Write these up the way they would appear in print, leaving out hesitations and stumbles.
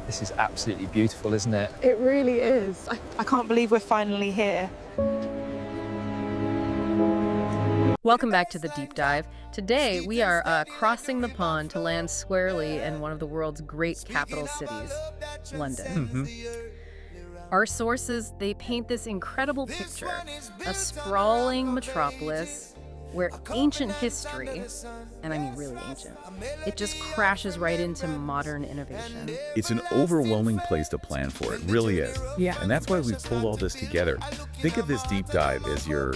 This is absolutely beautiful, isn't it? It really is. I can't believe we're finally here. Welcome back to The Deep Dive. Today, we are crossing the pond to land squarely in one of the world's great capital cities, London. Our sources, they paint this incredible picture, a sprawling metropolis where ancient history, and I mean really ancient, it just crashes right into modern innovation. It's an overwhelming place to plan for. It really is. Yeah. And that's why we've pulled all this together. Think of this deep dive as your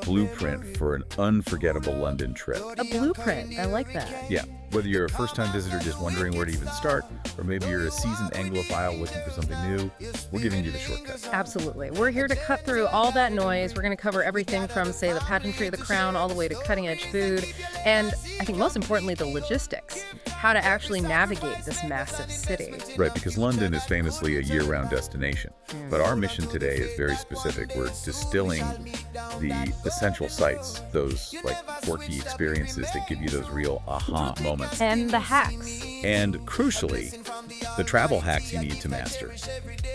blueprint for an unforgettable London trip. A blueprint, I like that. Yeah. Whether you're a first-time visitor just wondering where to even start, or maybe you're a seasoned Anglophile looking for something new, we're giving you the shortcut. Absolutely. We're here to cut through all that noise. We're going to cover everything from, say, the pageantry of the crown all the way to cutting-edge food, and I think most importantly, the logistics, how to actually navigate this massive city. Right, because London is famously a year-round destination. But our mission today is very specific. We're distilling the essential sites, those like quirky experiences that give you those real aha moments. And the hacks. And crucially, the travel hacks you need to master.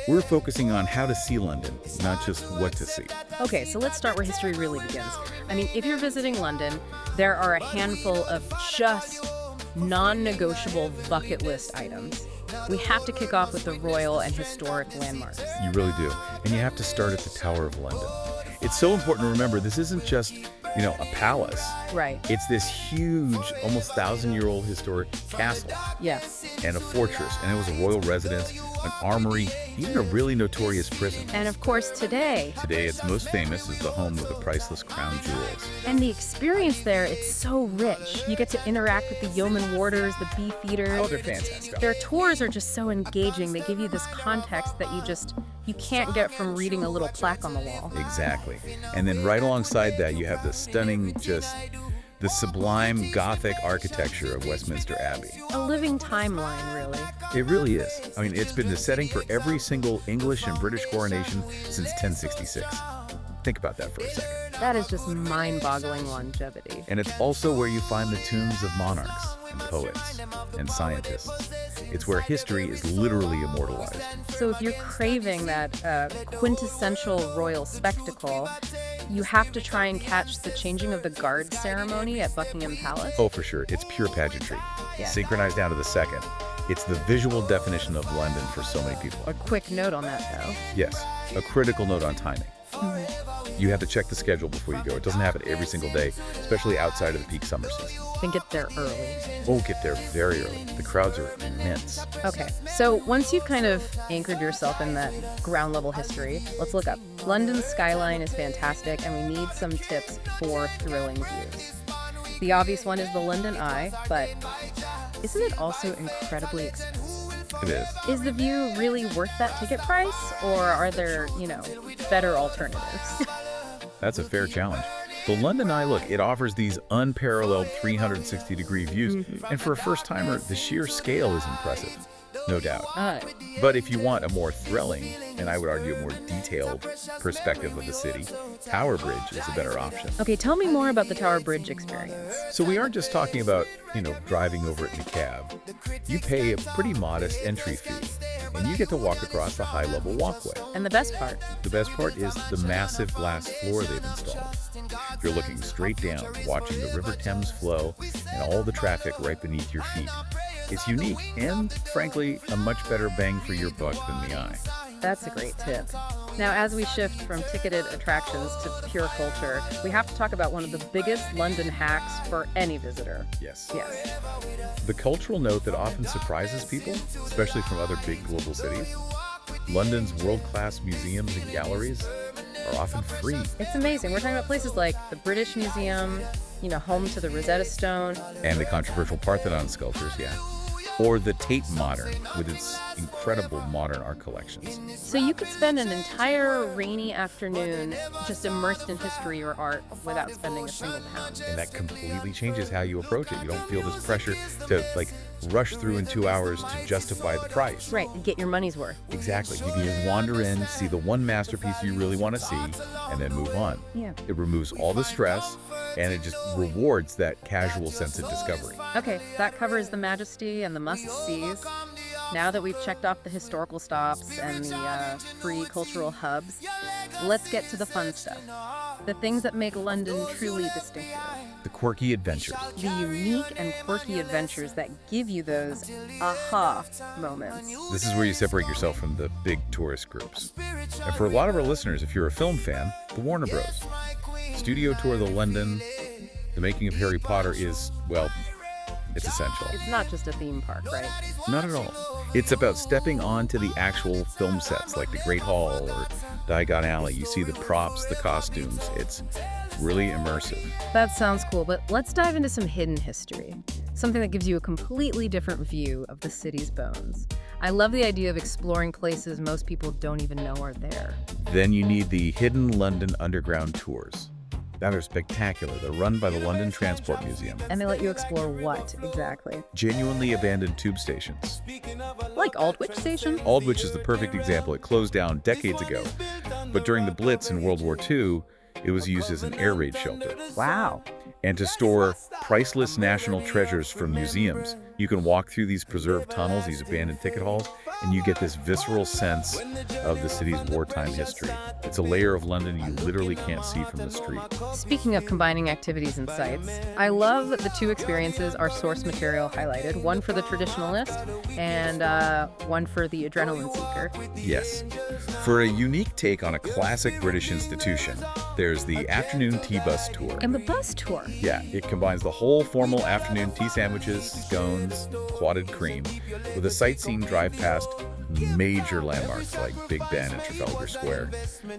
We're focusing on how to see London, not just what to see. Okay, so let's start where history really begins. I mean, if you're visiting London, there are a handful of just non-negotiable bucket list items. We have to kick off with the royal and historic landmarks. You really do. And you have to start at the Tower of London. It's so important to remember this isn't just, a palace. Right. It's this huge, almost 1,000-year-old historic castle. Yes. And a fortress. And it was a royal residence, an armory, even a really notorious prison. And of course, today, Its most famous is the home of the priceless crown jewels. and the experience there, it's so rich. You get to interact with the yeoman warders, the beefeaters. Oh, they're fantastic. Their tours are just so engaging. They give you this context that you can't get from reading a little plaque on the wall. Exactly. And then right alongside that, you have the stunning, the sublime Gothic architecture of Westminster Abbey. A living timeline, really. It really is. I mean, it's been the setting for every single English and British coronation since 1066. Think about that for a second. That is just mind-boggling longevity. And it's also where you find the tombs of monarchs and poets and scientists. It's where history is literally immortalized. So if you're craving that quintessential royal spectacle, you have to try and catch the changing of the guard ceremony at Buckingham Palace. Oh, for sure. It's pure pageantry. Yeah. Synchronized down to the second. It's the visual definition of London for so many people. A quick note on that, though. Yes, a critical note on timing. You have to check the schedule before you go. It doesn't happen every single day, especially outside of the peak summer season. Then get there early. Oh, get there very early. The crowds are immense. Okay, so once you've kind of anchored yourself in that ground level history, let's look up. London's skyline is fantastic, and we need some tips for thrilling views. The obvious one is the London Eye, but isn't it also incredibly expensive? It is. Is the view really worth that ticket price, or are there, better alternatives? That's a fair challenge. The London Eye, look, it offers these unparalleled 360-degree views, and for a first-timer, the sheer scale is impressive. No doubt. But if you want a more thrilling, and I would argue a more detailed perspective of the city, Tower Bridge is a better option. Okay, tell me more about the Tower Bridge experience. So we aren't just talking about, driving over it in a cab. You pay a pretty modest entry fee, and you get to walk across the high-level walkway. And the best part? The best part is the massive glass floor they've installed. You're looking straight down, watching the River Thames flow and all the traffic right beneath your feet. It's unique and, frankly, a much better bang for your buck than the Eye. That's a great tip. Now, as we shift from ticketed attractions to pure culture, we have to talk about one of the biggest London hacks for any visitor. Yes. Yes. The cultural note that often surprises people, especially from other big global cities, London's world-class museums and galleries are often free. It's amazing. We're talking about places like the British Museum, home to the Rosetta Stone. And the controversial Parthenon sculptures, yeah. Or the Tate Modern, with its incredible modern art collections. So you could spend an entire rainy afternoon just immersed in history or art without spending a single pound. And that completely changes how you approach it. You don't feel this pressure to, rush through in 2 hours to justify the price. Right, get your money's worth. Exactly. You can just wander in, see the one masterpiece you really want to see, and then move on. Yeah. It removes all the stress, and it just rewards that casual sense of discovery. Okay, that covers the majesty and the must-sees. Now that we've checked off the historical stops and the free cultural hubs, let's get to the fun stuff. The things that make London truly distinctive. The quirky adventures. The unique and quirky adventures that give you those aha moments. This is where you separate yourself from the big tourist groups. And for a lot of our listeners, if you're a film fan, the Warner Bros. Studio tour of the London, the making of Harry Potter is, well, it's essential. It's not just a theme park, right? Not at all. It's about stepping onto the actual film sets, like the Great Hall or Diagon Alley. You see the props, the costumes. It's really immersive. That sounds cool, but let's dive into some hidden history. Something that gives you a completely different view of the city's bones. I love the idea of exploring places most people don't even know are there. Then you need the Hidden London Underground tours. That are spectacular. They're run by the London Transport Museum. And they let you explore what, exactly? Genuinely abandoned tube stations. Like Aldwych Station? Aldwych is the perfect example. It closed down decades ago. But during the Blitz in World War II, it was used as an air raid shelter. Wow. And to store priceless national treasures from museums. You can walk through these preserved tunnels, these abandoned ticket halls, and you get this visceral sense of the city's wartime history. It's a layer of London you literally can't see from the street. Speaking of combining activities and sites, I love that the two experiences are source material highlighted, one for the traditionalist and one for the adrenaline seeker. Yes. For a unique take on a classic British institution, there's the afternoon tea bus tour. And the bus tour. Yeah, it combines the whole formal afternoon tea sandwiches, scones, clotted cream, with a sightseeing drive past major landmarks like Big Ben and Trafalgar Square.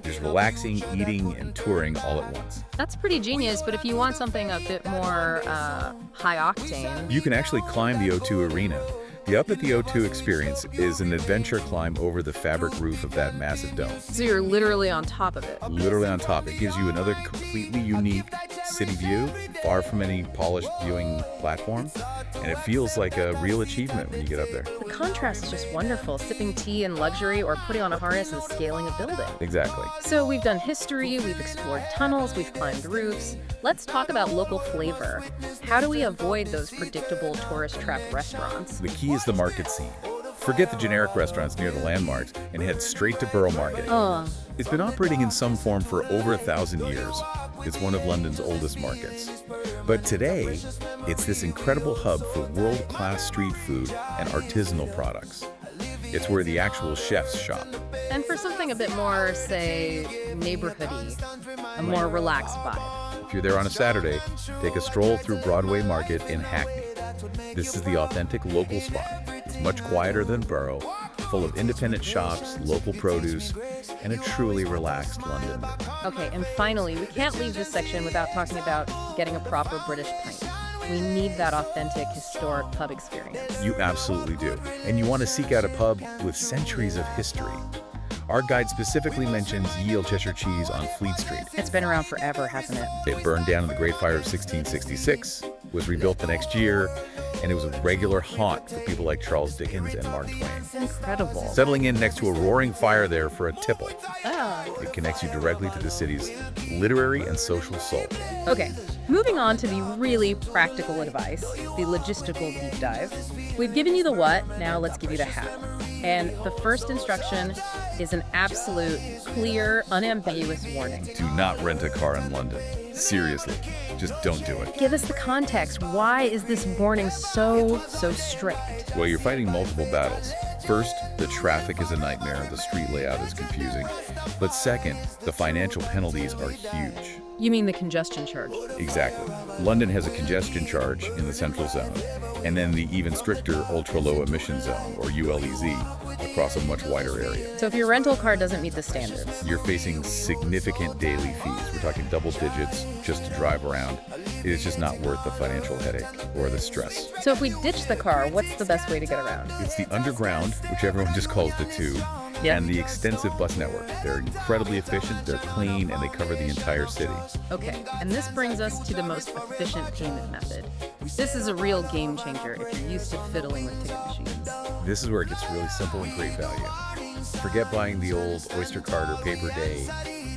There's relaxing, eating, and touring all at once. That's pretty genius, but if you want something a bit more high octane... You can actually climb the O2 Arena. The Up at the O2 experience is an adventure climb over the fabric roof of that massive dome. So you're literally on top of it. Literally on top. It gives you another completely unique city view, far from any polished viewing platform, and it feels like a real achievement when you get up there. The contrast is just wonderful, sipping tea in luxury or putting on a harness and scaling a building. Exactly. So we've done history, we've explored tunnels, we've climbed roofs. Let's talk about local flavor. How do we avoid those predictable tourist trap restaurants? The key is the market scene. Forget the generic restaurants near the landmarks and head straight to Borough Market. It's been operating in some form for over 1,000 years. It's one of London's oldest markets. But today, it's this incredible hub for world-class street food and artisanal products. It's where the actual chefs shop. And for something a bit more, say, neighborhoody, a more relaxed vibe. If you're there on a Saturday, take a stroll through Broadway Market in Hackney. This is the authentic local spot. It's much quieter than Borough, full of independent shops, local produce, and a truly relaxed London. Okay, and finally, we can't leave this section without talking about getting a proper British pint. We need that authentic, historic pub experience. You absolutely do. And you want to seek out a pub with centuries of history. Our guide specifically mentions Ye Olde Cheshire Cheese on Fleet Street. It's been around forever, hasn't it? It burned down in the Great Fire of 1666, was rebuilt the next year, and it was a regular haunt for people like Charles Dickens and Mark Twain. It's incredible. Settling in next to a roaring fire there for a tipple. Oh. It connects you directly to the city's literary and social soul. Okay, moving on to the really practical advice, the logistical deep dive. We've given you the what, now let's give you the how. And the first instruction is an absolute, clear, unambiguous warning. Do not rent a car in London. Seriously, just don't do it. Give us the context. Why is this warning so strict? Well, you're fighting multiple battles. First, the traffic is a nightmare, the street layout is confusing. But second, the financial penalties are huge. You mean the congestion charge? Exactly. London has a congestion charge in the central zone, and then the even stricter ultra-low emission zone, or ULEZ, across a much wider area. So if your rental car doesn't meet the standards, You're facing significant daily fees. We're talking double digits just to drive around. It is just not worth the financial headache or the stress. so if we ditch the car, what's the best way to get around? It's the underground, which everyone just calls the tube, Yeah. and the extensive bus network. They're incredibly efficient, they're clean, and they cover the entire city. Okay, and this brings us to the most efficient payment method. This is a real game changer if you're used to fiddling with ticket machines. This is where it gets really simple and great value. Forget buying the old Oyster card or paper day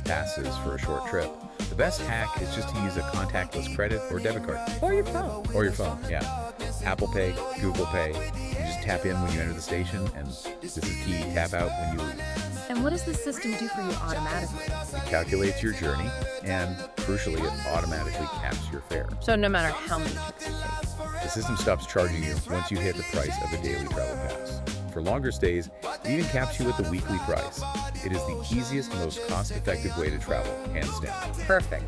passes for a short trip. The best hack is just to use a contactless credit or debit card. Or your phone. Or your phone, yeah. Apple Pay, Google Pay. You just tap in when you enter the station, and this is key, tap out when you leave. And what does the system do for you automatically? It calculates your journey, and crucially, it automatically caps your fare. So no matter how many trips you take. The system stops charging you once you hit the price of a daily travel pass. For longer stays, it even caps you at the weekly price. It is the easiest, most cost-effective way to travel, hands down. Perfect.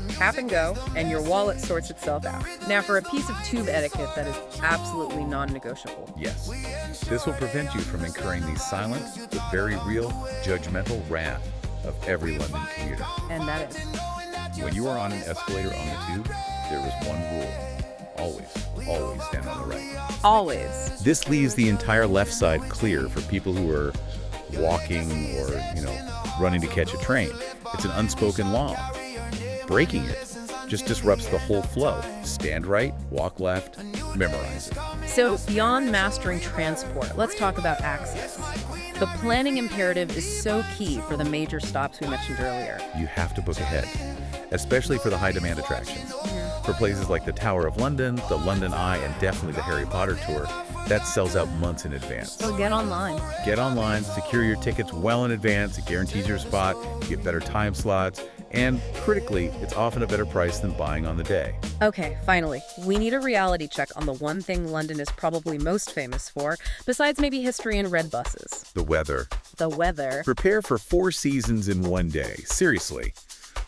Tap and go, and your wallet sorts itself out. Now for a piece of tube etiquette that is absolutely non-negotiable. Yes, this will prevent you from incurring the silent but very real judgmental wrath of every London commuter. And that is? When you are on an escalator on the tube, there is one rule. Always stand on the right. Always. This leaves the entire left side clear for people who are walking or, running to catch a train. It's an unspoken law. Breaking it just disrupts the whole flow. Stand right, walk left, memorize it. So beyond mastering transport, let's talk about access. The planning imperative is so key for the major stops we mentioned earlier. You have to book ahead, especially for the high-demand attractions. For places like the Tower of London, the London Eye, and definitely the Harry Potter tour, that sells out months in advance. So get online. Get online, secure your tickets well in advance. It guarantees your spot, you get better time slots, and critically, it's often a better price than buying on the day. Okay, finally, we need a reality check on the one thing London is probably most famous for, besides maybe history and red buses. The weather. The weather. Prepare for 4 seasons in one day. Seriously.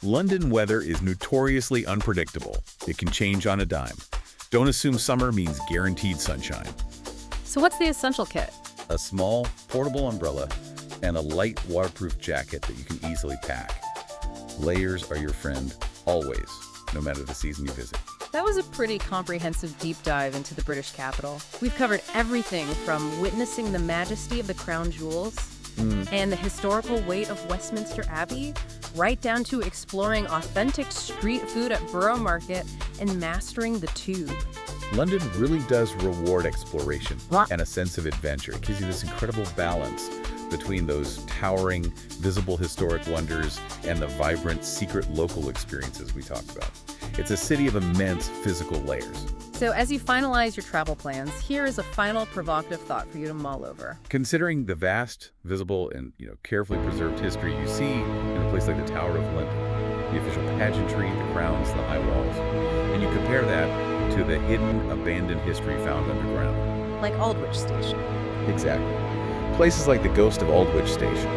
London weather is notoriously unpredictable. It can change on a dime. Don't assume summer means guaranteed sunshine. So what's the essential kit? A small, portable umbrella and a light, waterproof jacket that you can easily pack. Layers are your friend, always, no matter the season you visit. That was a pretty comprehensive deep dive into the British capital. We've covered everything from witnessing the majesty of the crown jewels and the historical weight of Westminster Abbey, right down to exploring authentic street food at Borough Market and mastering the tube. London really does reward exploration and a sense of adventure. It gives you this incredible balance between those towering, visible historic wonders and the vibrant, secret local experiences we talked about. It's a city of immense physical layers. So as you finalize your travel plans, here is a final provocative thought for you to mull over. Considering the vast, visible, and carefully preserved history you see in a place like the Tower of London, the official pageantry, the crowns, the high walls, and you compare that to the hidden, abandoned history found underground. Like Aldwych Station. Exactly. Places like the ghost of Aldwych Station,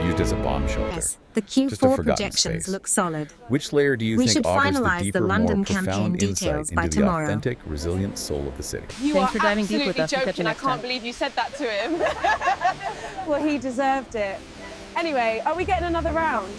used as a bomb shelter. Yes, the Just a Q4 forgotten projections space. look solid. Which layer do you We think should offers the finalize the deeper, more London campaign profound insight details by into the tomorrow. authentic, resilient soul of the city? You Thanks are for diving deep with absolutely us. We'll catch you joking. I next can't time. believe you said that to him. Well, he deserved it. Anyway, are we getting another round?